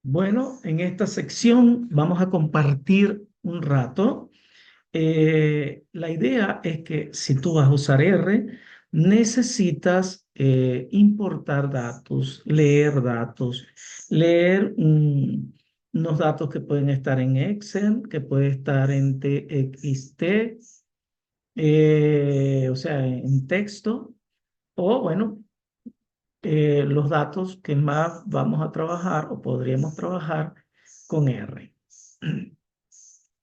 Bueno, en esta sección vamos a compartir un rato. La idea es que si tú vas a usar R, necesitas importar datos, leer unos datos que pueden estar en Excel, que puede estar en TXT, o sea, en texto, o bueno, los datos que más vamos a trabajar o podríamos trabajar con R.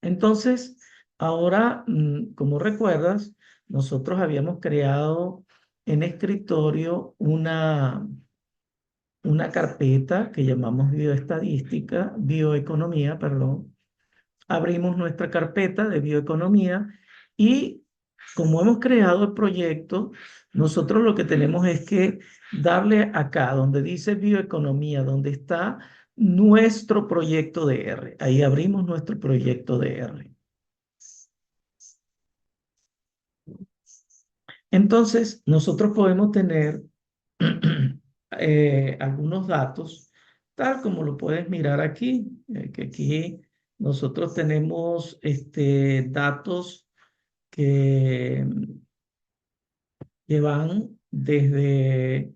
Entonces, ahora, como recuerdas, nosotros habíamos creado en escritorio una carpeta que llamamos bioestadística, bioeconomía, perdón. Abrimos nuestra carpeta de bioeconomía y como hemos creado el proyecto, nosotros lo que tenemos es que darle acá donde dice bioeconomía, donde está nuestro proyecto de R. Ahí abrimos nuestro proyecto de R. Entonces, nosotros podemos tener algunos datos, tal como lo puedes mirar aquí, que aquí nosotros tenemos datos que, que van desde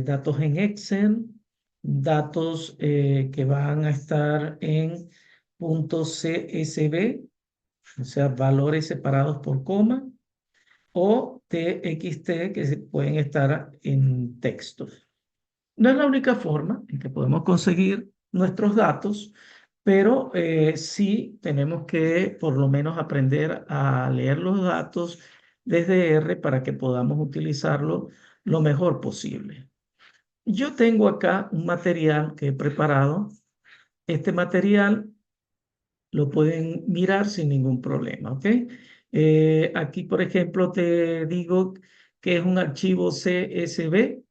datos en Excel, datos que van a estar en puntos CSV, o sea, valores separados por coma, o TXT que pueden estar en textos. No es la única forma en que podemos conseguir nuestros datos, pero sí tenemos que por lo menos aprender a leer los datos desde R para que podamos utilizarlo lo mejor posible. Yo tengo acá un material que he preparado. Este material lo pueden mirar sin ningún problema, ¿ok? Aquí, por ejemplo, te digo que es un archivo CSV.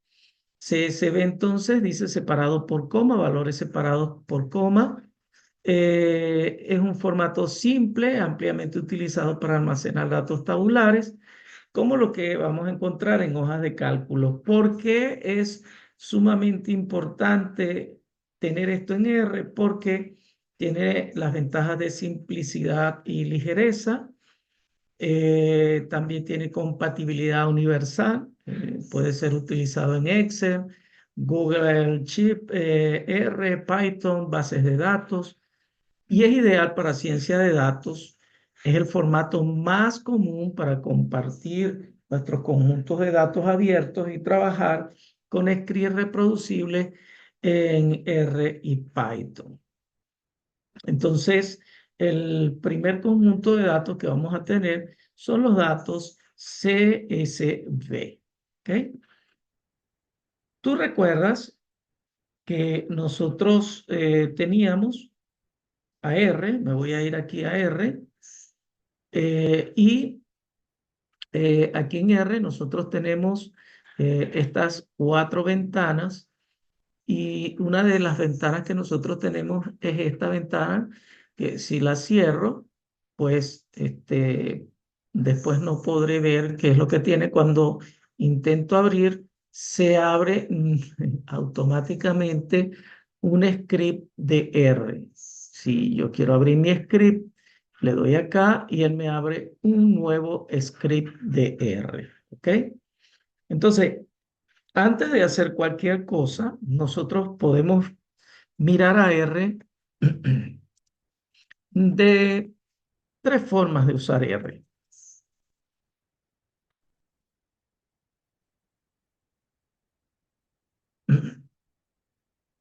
CSV entonces dice separado por coma, valores separados por coma. Es un formato simple, ampliamente utilizado para almacenar datos tabulares, como lo que vamos a encontrar en hojas de cálculo. ¿Por qué es sumamente importante tener esto en R? Porque tiene las ventajas de simplicidad y ligereza. También tiene compatibilidad universal. Puede ser utilizado en Excel, Google Sheets, R, Python, bases de datos. Y es ideal para ciencia de datos. Es el formato más común para compartir nuestros conjuntos de datos abiertos y trabajar con scripts reproducibles en R y Python. Entonces, el primer conjunto de datos que vamos a tener son los datos CSV. ¿Ok? Tú recuerdas que nosotros teníamos a R, me voy a ir aquí a R, y aquí en R nosotros tenemos estas cuatro ventanas y una de las ventanas que nosotros tenemos es esta ventana que si la cierro, pues después no podré ver qué es lo que tiene. Cuando intento abrir, se abre automáticamente un script de R. Si yo quiero abrir mi script, le doy acá y él me abre un nuevo script de R. ¿Ok? Entonces, antes de hacer cualquier cosa, nosotros podemos mirar a R de tres formas de usar R.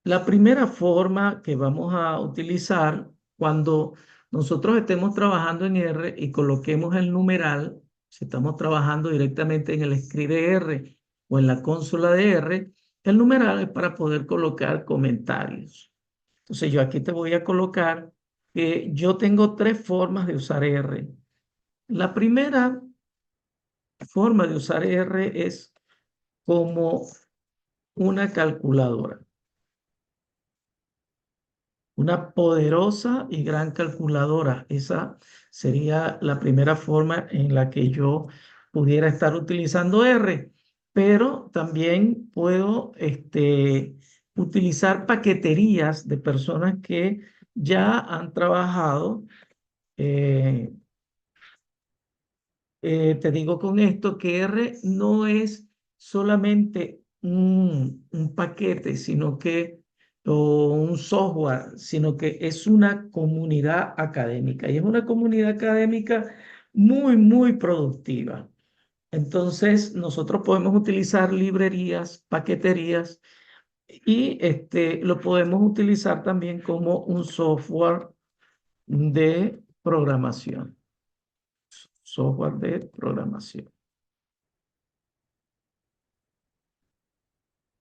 La primera forma que vamos a utilizar cuando nosotros estemos trabajando en R y coloquemos el numeral, si estamos trabajando directamente en el script de R o en la consola de R, el numeral es para poder colocar comentarios. Entonces yo aquí te voy a colocar que yo tengo tres formas de usar R. La primera forma de usar R es como una calculadora, una poderosa y gran calculadora. Esa sería la primera forma en la que yo pudiera estar utilizando R, pero también puedo utilizar paqueterías de personas que ya han trabajado. eh, Te digo con esto que R no es solamente un paquete, sino que, o un software, sino que es una comunidad académica y es una comunidad académica muy, muy productiva. Entonces, nosotros podemos utilizar librerías, paqueterías y lo podemos utilizar también como un software de programación. Software de programación.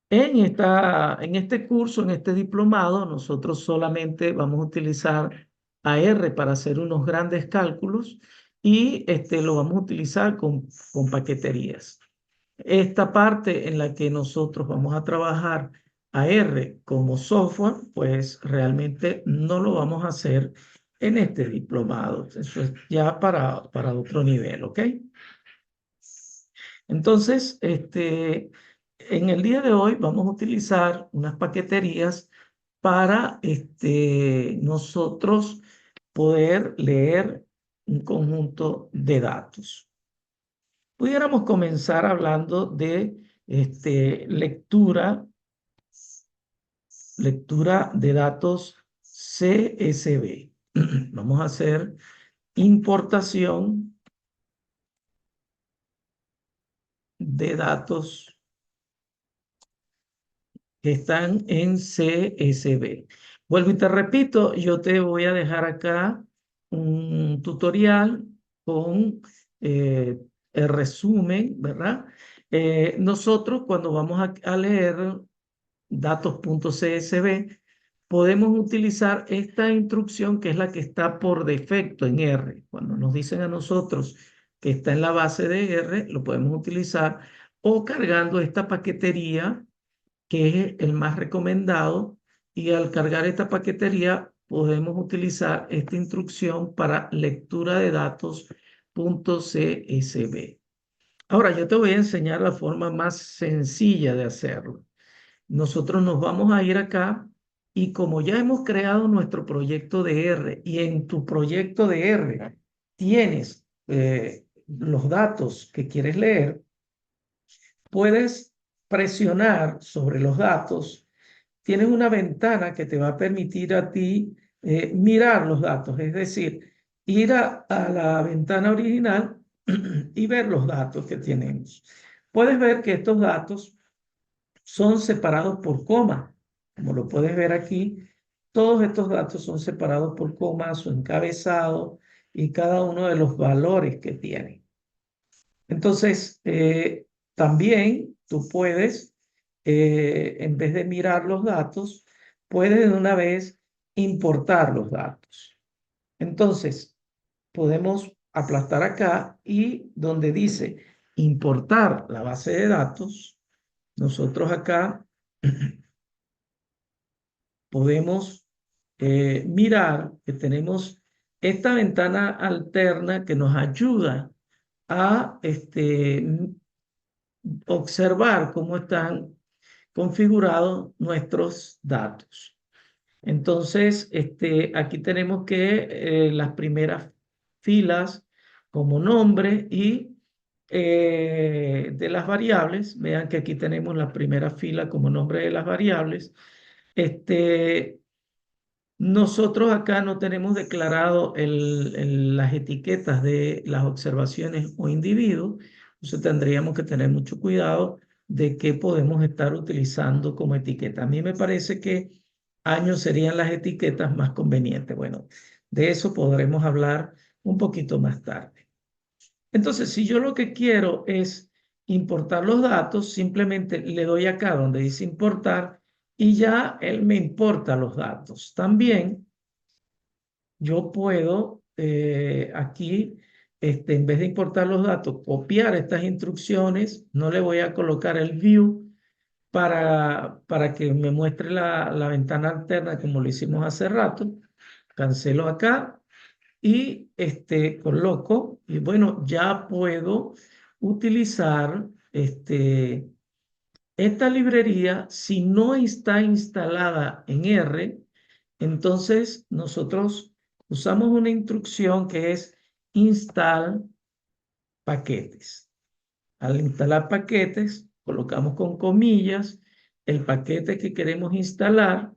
En este curso, en este diplomado, nosotros solamente vamos a utilizar a R para hacer unos grandes cálculos y lo vamos a utilizar con paqueterías. Esta parte en la que nosotros vamos a trabajar a R como software, pues realmente no lo vamos a hacer en este diplomado. Eso es ya para otro nivel, ¿ok? Entonces, en el día de hoy vamos a utilizar unas paqueterías para nosotros poder leer un conjunto de datos. Pudiéramos comenzar hablando de lectura de datos CSV. Vamos a hacer importación de datos que están en CSV. Vuelvo y te repito, yo te voy a dejar acá un tutorial con el resumen, ¿verdad? Nosotros cuando vamos a leer datos.csv, podemos utilizar esta instrucción que es la que está por defecto en R. Cuando nos dicen a nosotros que está en la base de R, lo podemos utilizar o cargando esta paquetería que es el más recomendado, y al cargar esta paquetería podemos utilizar esta instrucción para lectura de datos .csv. Ahora yo te voy a enseñar la forma más sencilla de hacerlo. Nosotros nos vamos a ir acá y como ya hemos creado nuestro proyecto de R y en tu proyecto de R tienes los datos que quieres leer, puedes presionar sobre los datos. Tienes una ventana que te va a permitir a ti mirar los datos, es decir, ir a la ventana original y ver los datos que tenemos. Puedes ver que estos datos son separados por coma. Como lo puedes ver aquí, todos estos datos son separados por coma, su encabezado y cada uno de los valores que tienen. Entonces, también tú puedes, en vez de mirar los datos, puedes de una vez importar los datos. Entonces, podemos aplastar acá y donde dice importar la base de datos, nosotros acá podemos mirar que tenemos esta ventana alterna que nos ayuda a observar cómo están configurados nuestros datos. Entonces, aquí tenemos que las primeras filas como nombre y de las variables. Vean que aquí tenemos la primera fila como nombre de las variables. Este, Nosotros acá no tenemos declarado las etiquetas de las observaciones o individuos, entonces tendríamos que tener mucho cuidado de qué podemos estar utilizando como etiqueta. A mí me parece que años serían las etiquetas más convenientes. Bueno, de eso podremos hablar un poquito más tarde. Entonces, si yo lo que quiero es importar los datos, simplemente le doy acá donde dice importar y ya él me importa los datos. También yo puedo aquí, en vez de importar los datos, copiar estas instrucciones. No le voy a colocar el view para que me muestre la ventana alterna como lo hicimos hace rato. Cancelo acá y coloco, y bueno, ya puedo utilizar Esta librería, si no está instalada en R, entonces nosotros usamos una instrucción que es install paquetes. Al instalar paquetes, colocamos con comillas el paquete que queremos instalar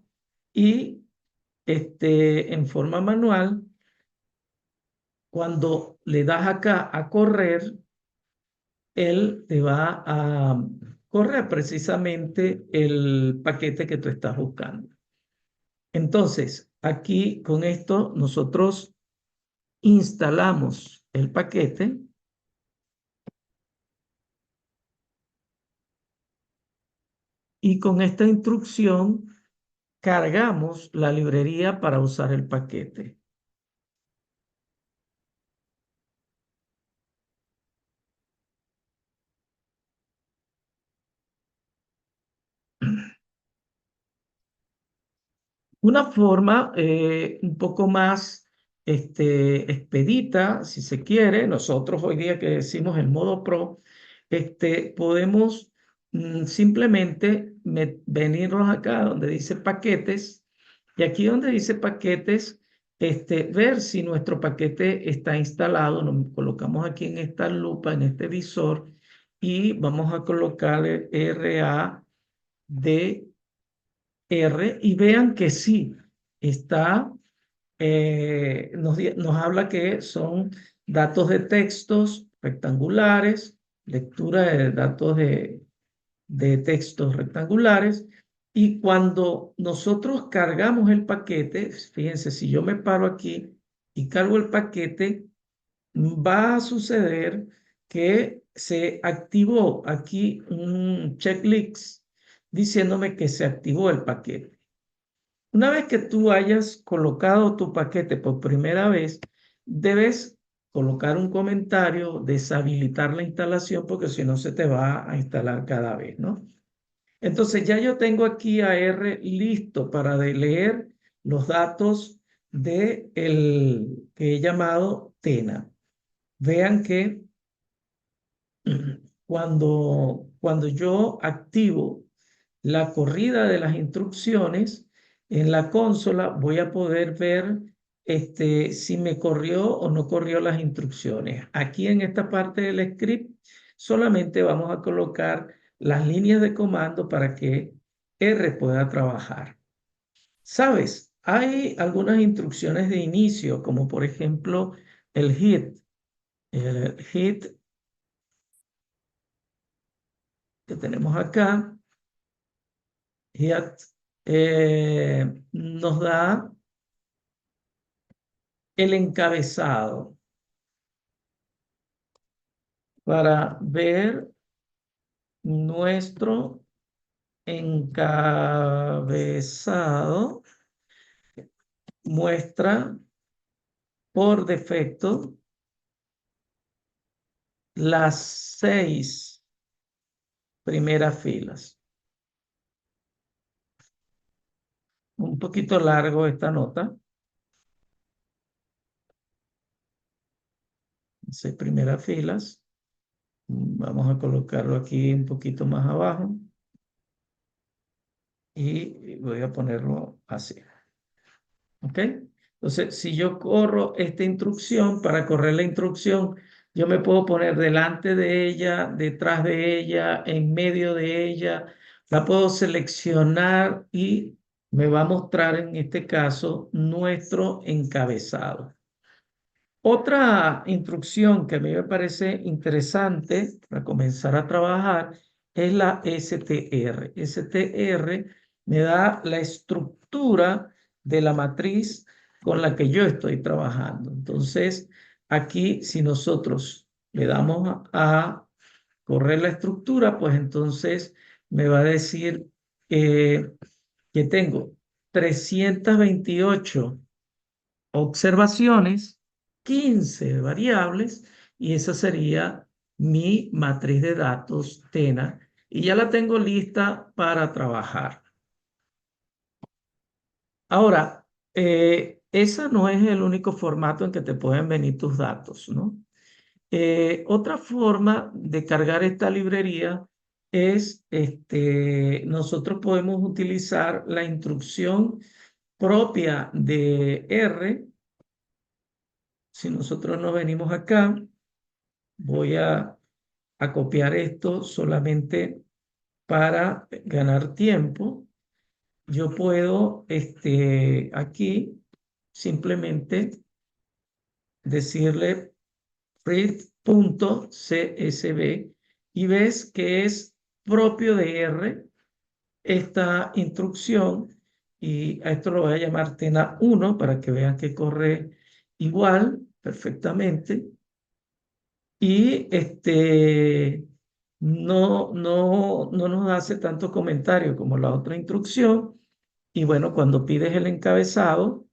y en forma manual, cuando le das acá a correr, él te va a correr precisamente el paquete que tú estás buscando. Entonces, aquí con esto nosotros instalamos el paquete y con esta instrucción cargamos la librería para usar el paquete. Una forma un poco más expedita, si se quiere, nosotros hoy día que decimos el modo Pro, podemos simplemente venirnos acá donde dice paquetes y aquí donde dice paquetes, ver si nuestro paquete está instalado. Nos colocamos aquí en esta lupa, en este visor y vamos a colocar RAD R y vean que sí, está, nos habla que son datos de textos rectangulares, lectura de datos de textos rectangulares, y cuando nosotros cargamos el paquete, fíjense, si yo me paro aquí y cargo el paquete, va a suceder que se activó aquí un checklist diciéndome que se activó el paquete. Una vez que tú hayas colocado tu paquete por primera vez, debes colocar un comentario, deshabilitar la instalación porque si no se te va a instalar cada vez, ¿no? Entonces ya yo tengo aquí a R listo para leer los datos de el que he llamado Tena. Vean que cuando yo activo la corrida de las instrucciones, en la consola voy a poder ver si me corrió o no corrió las instrucciones. Aquí en esta parte del script solamente vamos a colocar las líneas de comando para que R pueda trabajar. ¿Sabes? Hay algunas instrucciones de inicio, como por ejemplo el hit. El hit que tenemos acá, hit, nos da el encabezado para ver nuestro encabezado. Muestra por defecto las 6 primeras filas. Un poquito largo esta nota. 6 primeras filas. Vamos a colocarlo aquí un poquito más abajo. Y voy a ponerlo así. ¿Ok? Entonces, si yo corro esta instrucción, para correr la instrucción, yo me puedo poner delante de ella, detrás de ella, en medio de ella. La puedo seleccionar y me va a mostrar en este caso nuestro encabezado. Otra instrucción que a mí me parece interesante para comenzar a trabajar es la STR. STR me da la estructura de la matriz con la que yo estoy trabajando. Entonces, aquí si nosotros le damos a correr la estructura, pues entonces me va a decir que tengo 328 observaciones, 15 variables, y esa sería mi matriz de datos TENA, y ya la tengo lista para trabajar. Ahora, ese no es el único formato en que te pueden venir tus datos, ¿no? Otra forma de cargar esta librería es, nosotros podemos utilizar la instrucción propia de R. Si nosotros nos venimos acá, voy a copiar esto solamente para ganar tiempo. Yo puedo, aquí simplemente decirle read.csv y ves que es propio de R esta instrucción, y a esto lo voy a llamar Tena 1 para que vean que corre igual perfectamente. Y no nos hace tanto comentario como la otra instrucción. Y bueno, cuando pides el encabezado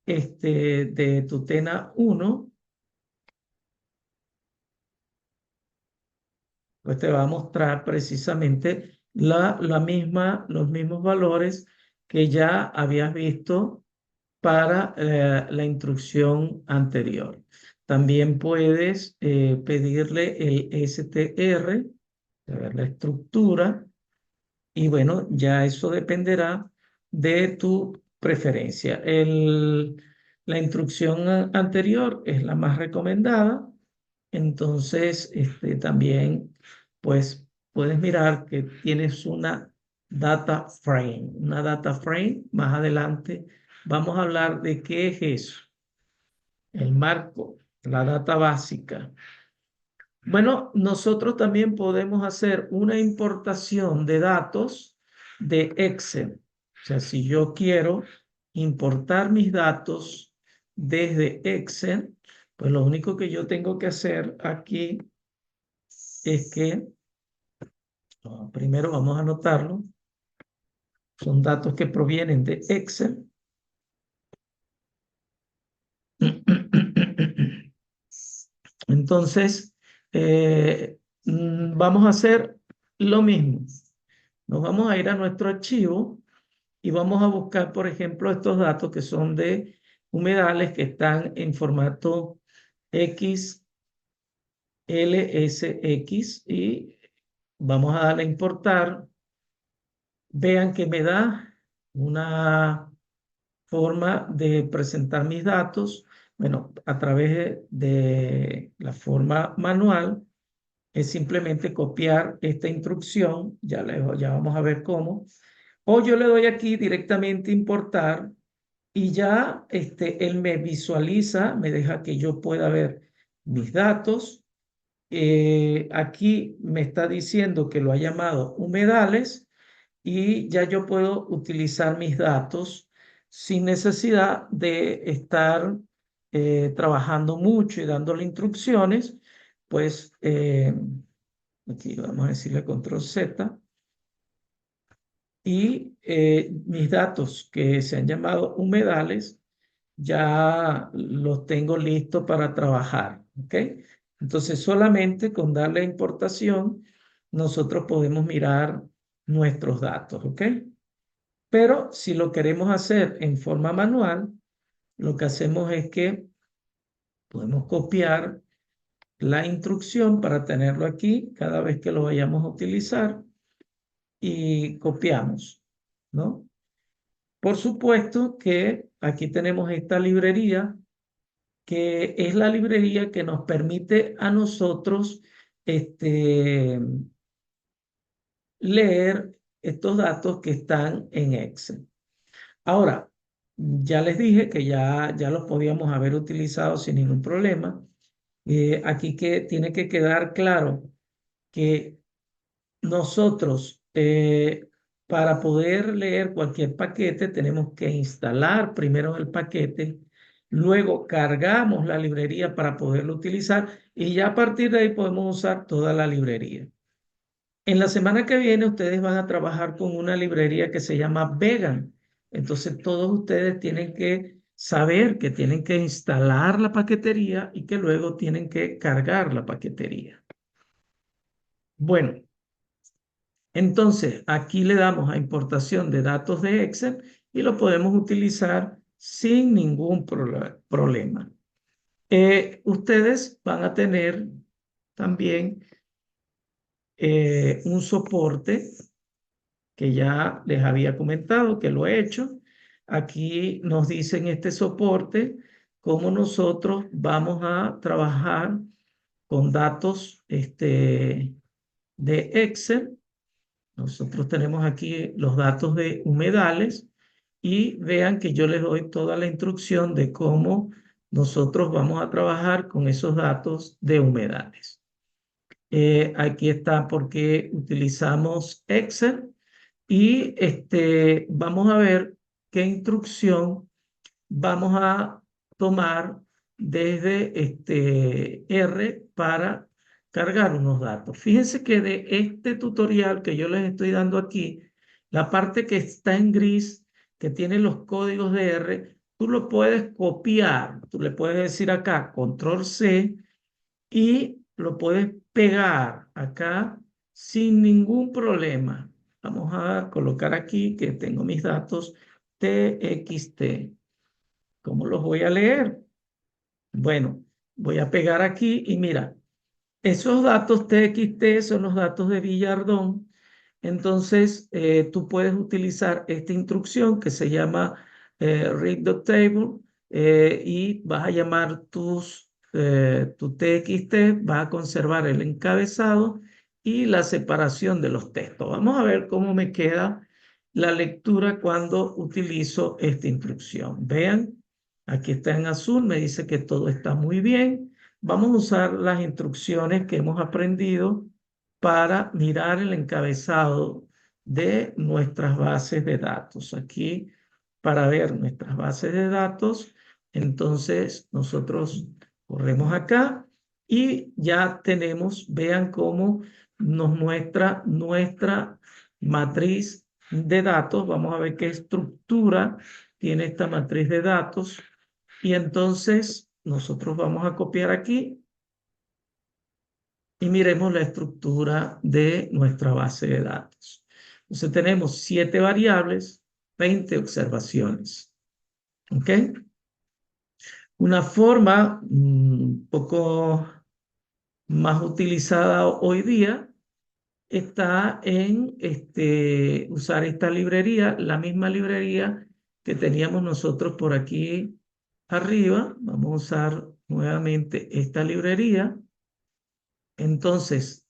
de tu Tena 1, pues te va a mostrar precisamente los mismos valores que ya habías visto para la instrucción anterior. También puedes pedirle el str, a ver la estructura, y bueno, ya eso dependerá de tu preferencia. La instrucción anterior es la más recomendada, entonces también pues puedes mirar que tienes una data frame. Una data frame, más adelante vamos a hablar de qué es eso, el marco, la data básica. Bueno, nosotros también podemos hacer una importación de datos de Excel. O sea, si yo quiero importar mis datos desde Excel, pues lo único que yo tengo que hacer aquí es que, primero vamos a anotarlo, son datos que provienen de Excel. Entonces, vamos a hacer lo mismo. Nos vamos a ir a nuestro archivo y vamos a buscar, por ejemplo, estos datos que son de humedales que están en formato XLSX, y vamos a darle a importar. Vean que me da una forma de presentar mis datos. Bueno, a través de la forma manual es simplemente copiar esta instrucción, ya vamos a ver cómo, o yo le doy aquí directamente importar, y ya él me visualiza, me deja que yo pueda ver mis datos. Aquí me está diciendo que lo ha llamado humedales, y ya yo puedo utilizar mis datos sin necesidad de estar trabajando mucho y dándole instrucciones. Pues aquí vamos a decirle control Z, y mis datos que se han llamado humedales ya los tengo listos para trabajar, ¿ok? Entonces solamente con darle a importación nosotros podemos mirar nuestros datos, ¿ok? Pero si lo queremos hacer en forma manual, lo que hacemos es que podemos copiar la instrucción para tenerlo aquí cada vez que lo vayamos a utilizar, y copiamos, ¿no? Por supuesto que aquí tenemos esta librería, que es la librería que nos permite a nosotros leer estos datos que están en Excel. Ahora, ya les dije que ya los podíamos haber utilizado sin ningún problema. Aquí que tiene que quedar claro que nosotros, para poder leer cualquier paquete, tenemos que instalar primero el paquete, luego cargamos la librería para poderlo utilizar, y ya a partir de ahí podemos usar toda la librería. En la semana que viene ustedes van a trabajar con una librería que se llama Vegan. Entonces todos ustedes tienen que saber que tienen que instalar la paquetería y que luego tienen que cargar la paquetería. Bueno, entonces aquí le damos a importación de datos de Excel y lo podemos utilizar sin ningún problema. Ustedes van a tener también un soporte que ya les había comentado que lo he hecho. Aquí nos dice en este soporte cómo nosotros vamos a trabajar con datos de Excel. Nosotros tenemos aquí los datos de humedales y vean que yo les doy toda la instrucción de cómo nosotros vamos a trabajar con esos datos de humedales. Aquí está porque utilizamos Excel y vamos a ver qué instrucción vamos a tomar desde R para cargar unos datos. Fíjense que de este tutorial que yo les estoy dando aquí, la parte que está en gris, que tiene los códigos de R, tú lo puedes copiar. Tú le puedes decir acá, control C, y lo puedes pegar acá sin ningún problema. Vamos a colocar aquí que tengo mis datos TXT. ¿Cómo los voy a leer? Bueno, voy a pegar aquí y mira, esos datos TXT son los datos de Villardón. Entonces, tú puedes utilizar esta instrucción que se llama read.table y vas a llamar tu TXT, vas a conservar el encabezado y la separación de los textos. Vamos a ver cómo me queda la lectura cuando utilizo esta instrucción. Vean, aquí está en azul, me dice que todo está muy bien. Vamos a usar las instrucciones que hemos aprendido para mirar el encabezado de nuestras bases de datos. Aquí, para ver nuestras bases de datos, entonces nosotros corremos acá y ya tenemos, vean cómo nos muestra nuestra matriz de datos. Vamos a ver qué estructura tiene esta matriz de datos. Y entonces nosotros vamos a copiar aquí y miremos la estructura de nuestra base de datos. Entonces tenemos 7 variables, 20 observaciones. ¿Ok? Una forma un poco más utilizada hoy día está en usar esta librería, la misma librería que teníamos nosotros por aquí arriba. Vamos a usar nuevamente esta librería. Entonces,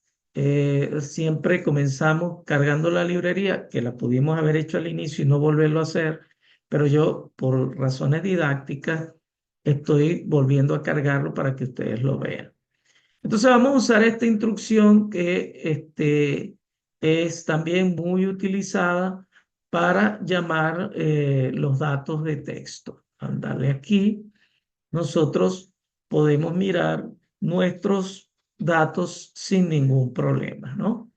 siempre comenzamos cargando la librería, que la pudimos haber hecho al inicio y no volverlo a hacer, pero yo, por razones didácticas, estoy volviendo a cargarlo para que ustedes lo vean. Entonces, vamos a usar esta instrucción que es también muy utilizada para llamar los datos de texto. Al darle aquí, nosotros podemos mirar nuestros datos sin ningún problema, ¿no?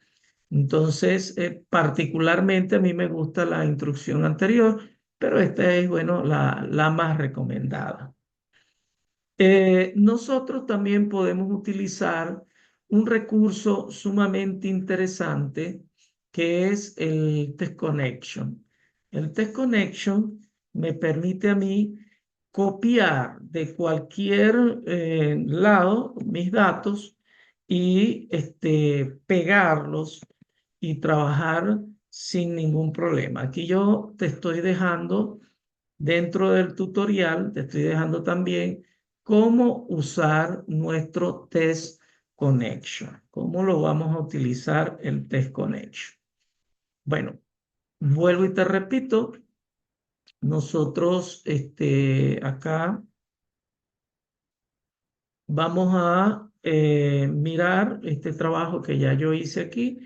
Entonces, particularmente a mí me gusta la instrucción anterior, pero esta es, bueno, la más recomendada. Nosotros también podemos utilizar un recurso sumamente interesante que es el Test Connection. El Test Connection me permite a mí copiar de cualquier lado mis datos y pegarlos y trabajar sin ningún problema. Aquí yo te estoy dejando dentro del tutorial, te estoy dejando también cómo usar nuestro Test Connection. ¿Cómo lo vamos a utilizar el Test Connection? Bueno, vuelvo y te repito, nosotros acá vamos a mirar este trabajo que ya yo hice aquí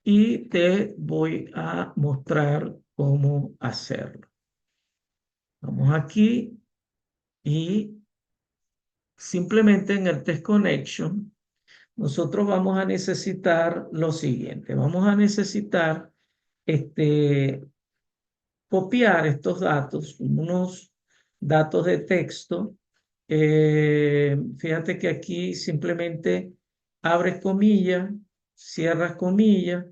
y te voy a mostrar cómo hacerlo. Vamos aquí y simplemente en el Test Connection nosotros vamos a necesitar lo siguiente. Vamos a necesitar copiar estos datos, unos datos de texto. Fíjate que aquí simplemente abres comillas, cierras comillas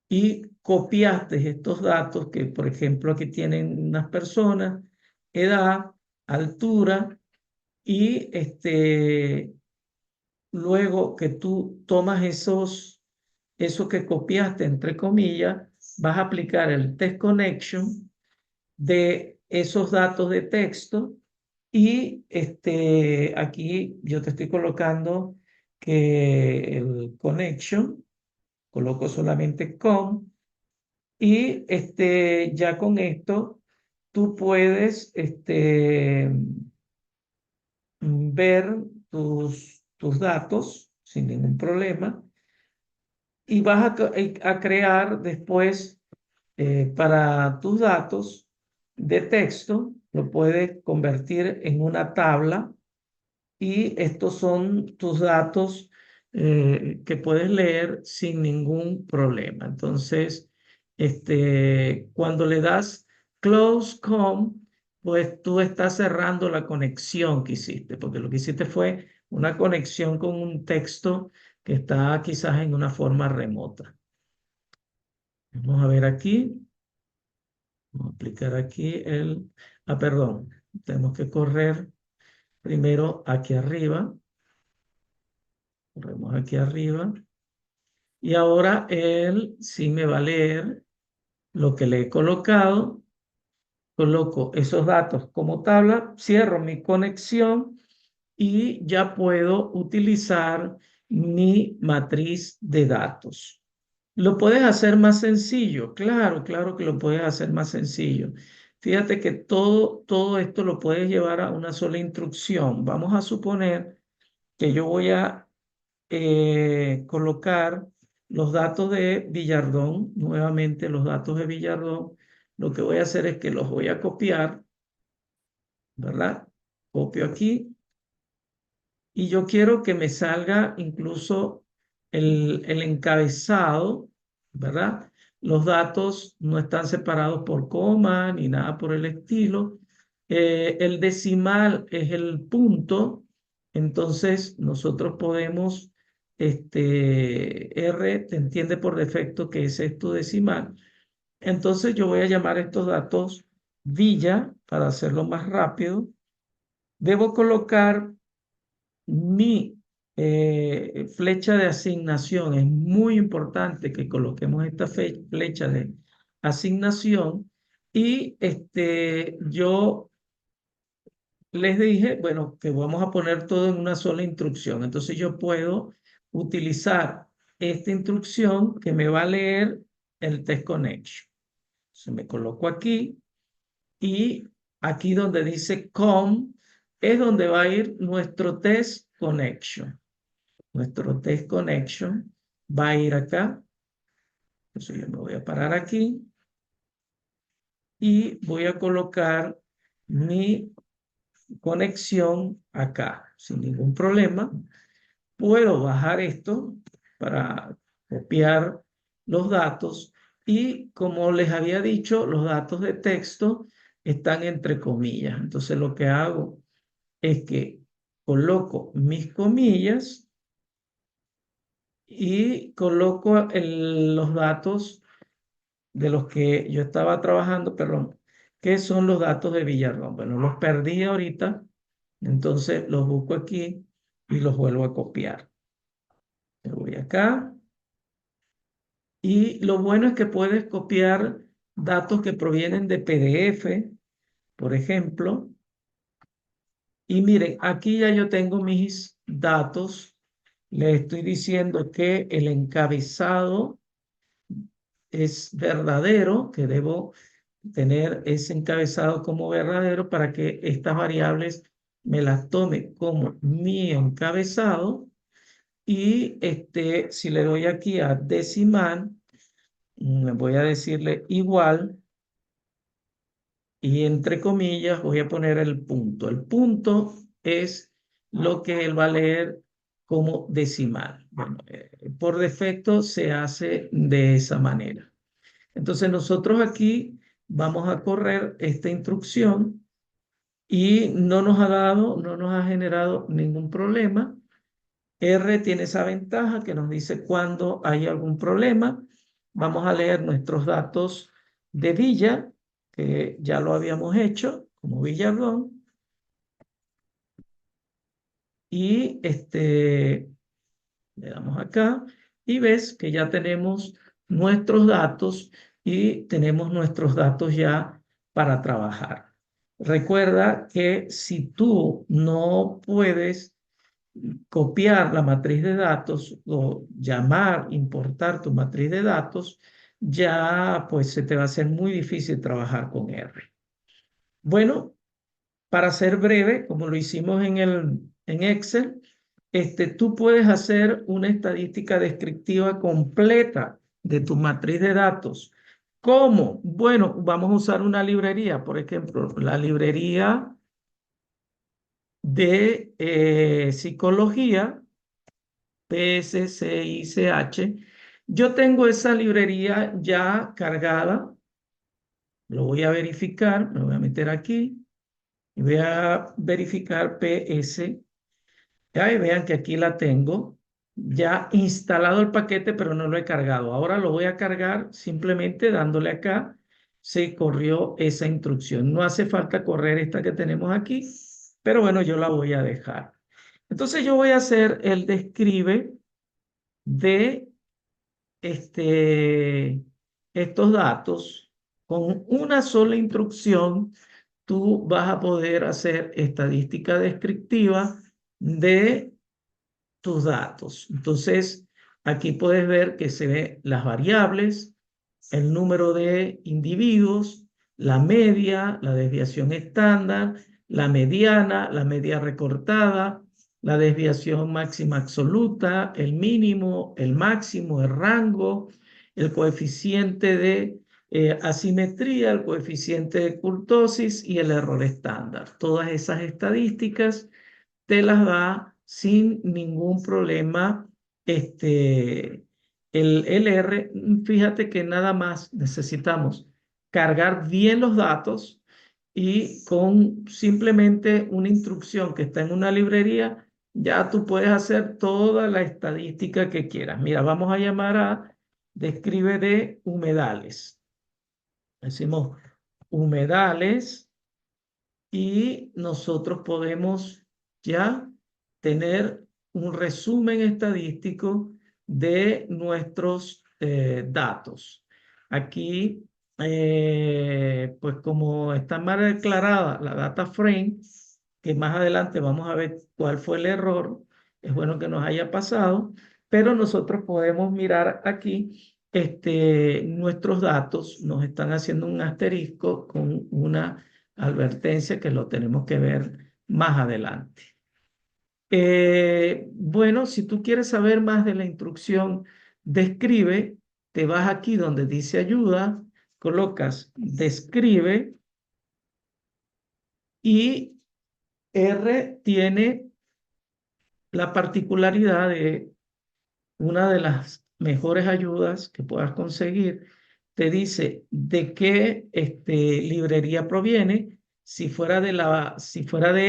y copiaste estos datos que, por ejemplo, aquí tienen unas personas, edad, altura y luego que tú tomas eso que copiaste, entre comillas, vas a aplicar el test connection de esos datos de texto y aquí yo te estoy colocando que el connection, coloco solamente con y ya con esto tú puedes ver tus datos sin ningún problema y vas a crear después para tus datos de texto, lo puedes convertir en una tabla y estos son tus datos que puedes leer sin ningún problema. Entonces, cuando le das Close Com, pues tú estás cerrando la conexión que hiciste, porque lo que hiciste fue una conexión con un texto que está quizás en una forma remota. Vamos a ver aquí. Vamos a aplicar aquí perdón, tenemos que correr primero aquí arriba. Corremos aquí arriba. Y ahora él sí me va a leer lo que le he colocado. Coloco esos datos como tabla, cierro mi conexión y ya puedo utilizar mi matriz de datos. ¿Lo puedes hacer más sencillo? Claro, claro que lo puedes hacer más sencillo. Fíjate que todo esto lo puedes llevar a una sola instrucción. Vamos a suponer que yo voy a colocar los datos de Villardón, nuevamente los datos de Villardón. Lo que voy a hacer es que los voy a copiar, ¿verdad? Copio aquí y yo quiero que me salga incluso el encabezado, ¿verdad? Los datos no están separados por coma ni nada por el estilo. El decimal es el punto, entonces nosotros podemos, R te entiende por defecto que ese es tu decimal. Entonces yo voy a llamar estos datos Villa para hacerlo más rápido. Debo colocar mi flecha de asignación. Es muy importante que coloquemos esta flecha de asignación y yo les dije, bueno, que vamos a poner todo en una sola instrucción. Entonces yo puedo utilizar esta instrucción que me va a leer el test connection. Entonces me coloco aquí y aquí donde dice com es donde va a ir nuestro test connection. Nuestro test connection va a ir acá. Entonces yo me voy a parar aquí y voy a colocar mi conexión acá sin ningún problema. Puedo bajar esto para copiar los datos y como les había dicho, los datos de texto están entre comillas. Entonces lo que hago es que coloco mis comillas y coloco los datos de los que yo estaba trabajando, perdón, que son los datos de Villarrón. Bueno, los perdí ahorita, entonces los busco aquí y los vuelvo a copiar. Me voy acá y lo bueno es que puedes copiar datos que provienen de PDF, por ejemplo. Y miren, aquí ya yo tengo mis datos. Le estoy diciendo que el encabezado es verdadero, que debo tener ese encabezado como verdadero para que estas variables me las tome como mi encabezado. Y si le doy aquí a decimal, voy a decirle igual y entre comillas voy a poner el punto. El punto es lo que él va a leer como decimal. Bueno, por defecto se hace de esa manera. Entonces nosotros aquí vamos a correr esta instrucción y no nos ha dado, no nos ha generado ningún problema. R tiene esa ventaja que nos dice cuando hay algún problema. Vamos a leer nuestros datos de Villa, que ya lo habíamos hecho, como Villarrón. Y le damos acá y ves que ya tenemos nuestros datos y tenemos nuestros datos ya para trabajar. Recuerda que si tú no puedes copiar la matriz de datos o llamar, importar tu matriz de datos, ya pues se te va a hacer muy difícil trabajar con R. Bueno, para ser breve, como lo hicimos en Excel, tú puedes hacer una estadística descriptiva completa de tu matriz de datos. ¿Cómo? Bueno, vamos a usar una librería, por ejemplo, la librería de psicología, PSCICH. Yo tengo esa librería ya cargada, lo voy a verificar, me voy a meter aquí y voy a verificar PS. Ya, y vean que aquí la tengo ya instalado el paquete, pero no lo he cargado. Ahora lo voy a cargar simplemente dándole acá. Se corrió esa instrucción. No hace falta correr esta que tenemos aquí, pero bueno, yo la voy a dejar. Entonces yo voy a hacer el describe de estos datos. Con una sola instrucción, tú vas a poder hacer estadística descriptiva de tus datos. Entonces, aquí puedes ver que se ve las variables, el número de individuos, la media, la desviación estándar, la mediana, la media recortada, la desviación máxima absoluta, el mínimo, el máximo, el rango, el coeficiente de asimetría, el coeficiente de kurtosis y el error estándar. Todas esas estadísticas te las da sin ningún problema el R. Fíjate que nada más necesitamos cargar bien los datos y con simplemente una instrucción que está en una librería, ya tú puedes hacer toda la estadística que quieras. Mira, vamos a llamar a describe de humedales. Decimos humedales y nosotros podemos ya tener un resumen estadístico de nuestros datos. Aquí, pues como está mal declarada la data frame, que más adelante vamos a ver cuál fue el error, es bueno que nos haya pasado, pero nosotros podemos mirar aquí nuestros datos, nos están haciendo un asterisco con una advertencia que lo tenemos que ver más adelante. Bueno, si tú quieres saber más de la instrucción, describe, te vas aquí donde dice ayuda, colocas describe y R tiene la particularidad de una de las mejores ayudas que puedas conseguir. Te dice de qué librería proviene. Si fuera de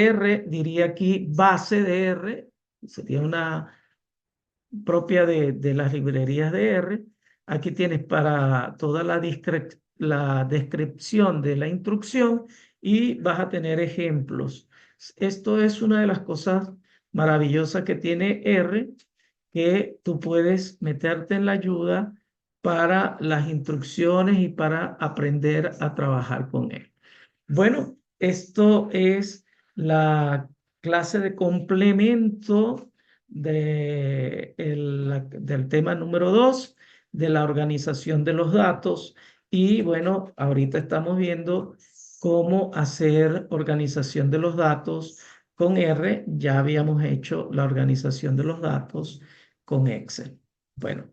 R, diría aquí base de R, sería una propia de las librerías de R. Aquí tienes para toda la descripción de la instrucción y vas a tener ejemplos. Esto es una de las cosas maravillosas que tiene R, que tú puedes meterte en la ayuda para las instrucciones y para aprender a trabajar con él. Bueno, esto es la clase de complemento del tema número 2 de la organización de los datos. Y bueno, ahorita estamos viendo cómo hacer organización de los datos con R. Ya habíamos hecho la organización de los datos con Excel. Bueno,